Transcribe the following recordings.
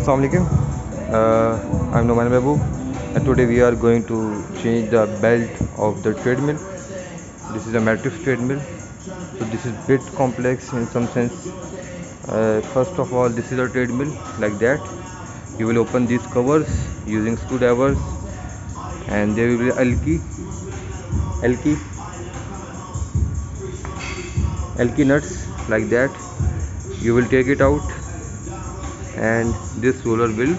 Assalamu alaikum. I'm Noman Mehboob, and today we are going to change the belt of the treadmill. This is a matrix treadmill, so this is bit complex in some sense. First of all, this is a treadmill like that. You will open these covers using screwdrivers, and there will be Alki nuts like that. You will take it out, and this roller will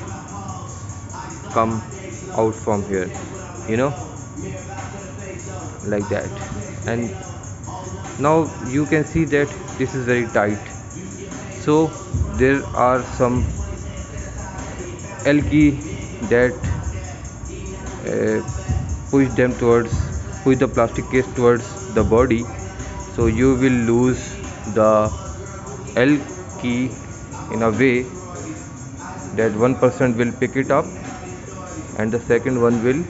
come out from here, you know, like that. And now you can see that this is very tight, so there are some algae that uh, push the plastic case towards the body, so you will lose the algae in a way that one person will pick it up and the second one will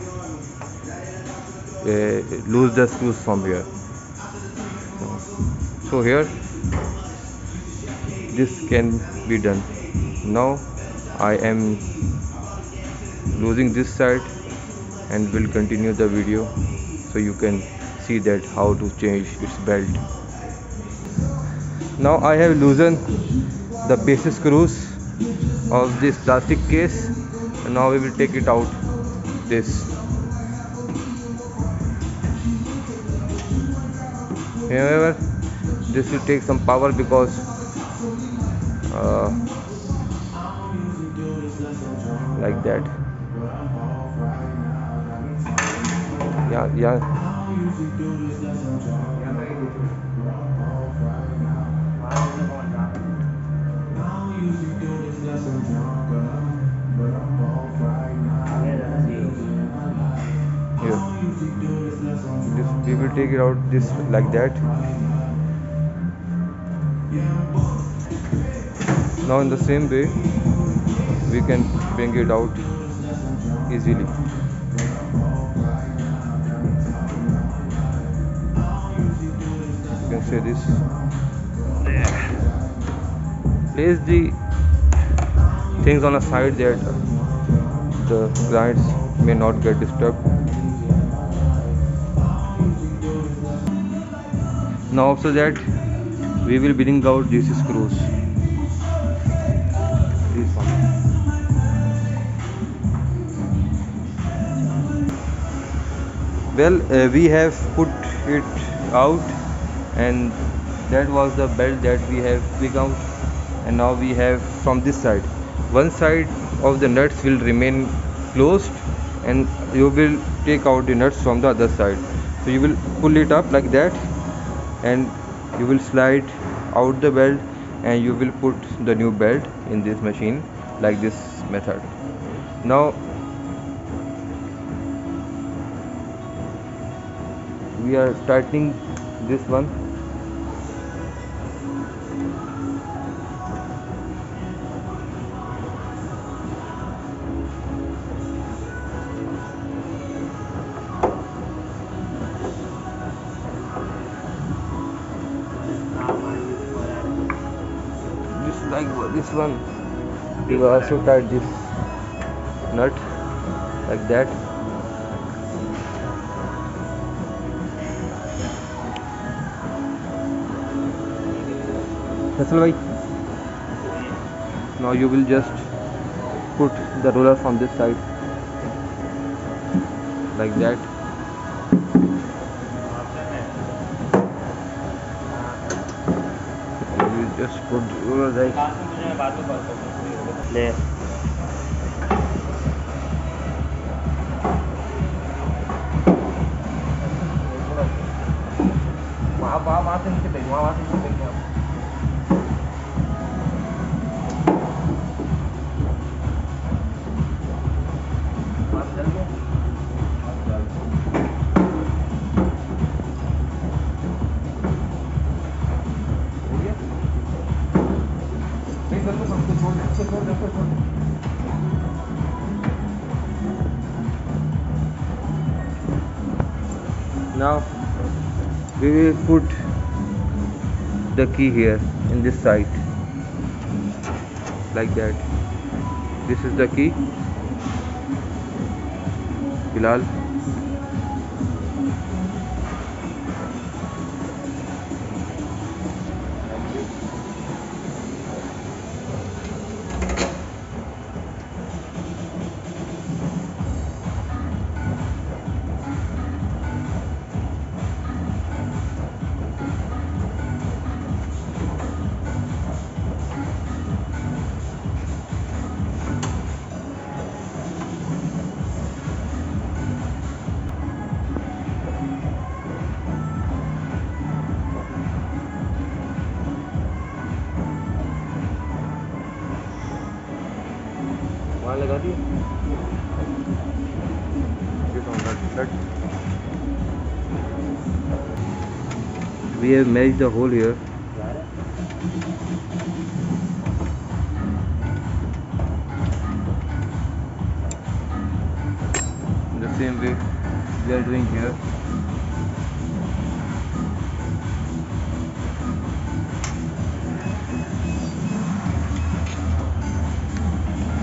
lose the screws from here. So here this can be done. Now I am losing this side and will continue the video so you can see that how to change its belt. Now I have loosened the basic screws of this plastic case, and now we will take it out this. However, this will take some power because like that. Yeah. Here. We will take it out this like that. Now in the same way we can bring it out easily. You can say this. Place the things on a side that the clients may not get disturbed. Now after that we will bring out these screws. This one. Well, we have put it out, and that was the belt that we have picked out. And now we have from this side, one side of the nuts will remain closed and you will take out the nuts from the other side. So you will pull it up like that and you will slide out the belt and you will put the new belt in this machine like this method. Now we are tightening this one. Like this one, we will also tight this nut like that. Now you will just put the roller from this side like that. Just put roller right. Now we will put the key here in this side like that. This is the key. Bilal. वहाँ लगा दिए। We have matched the hole here. The same way we are doing here.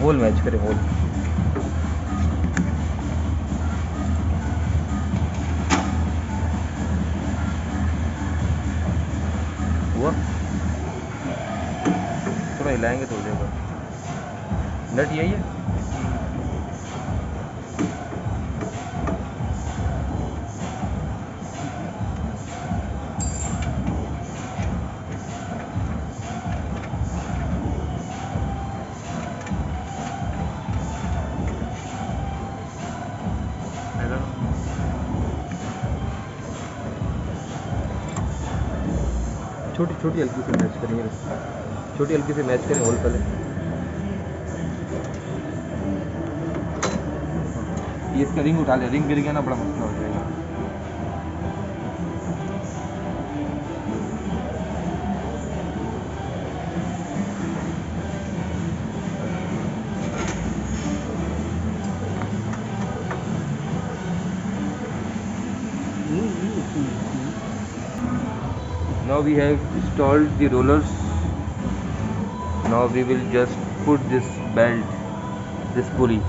Hole match करें, hole. हुआ, थोड़ा हिलाएंगे तो हो जाएगा। नट यही है। छोटी छोटी हल्की से मैच करेंगे, छोटी हल्की से मैच करें होल पहले। ये इसका रिंग उठा ले, रिंग गिर गया ना बड़ा मसला हो जाएगा। Now we have installed the rollers. Now we will just put this belt, this pulley.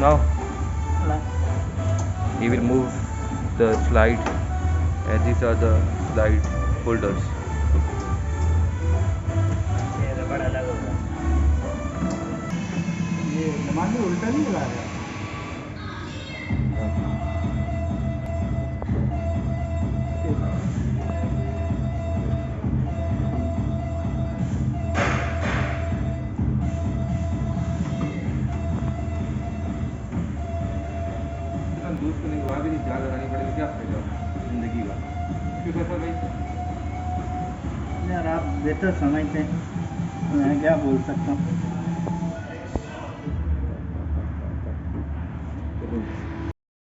Now he will move the slide, and these are the slide holders. ये नमाज में उल्टा नहीं लगा रहा। दोस्त को नहीं, वहाँ भी नहीं जान लगानी पड़ेगी, क्या फायदा जिंदगी का। क्यों कैसा भाई? यार आप बेहतर समझते हैं, मैं क्या बोल सकता हूँ।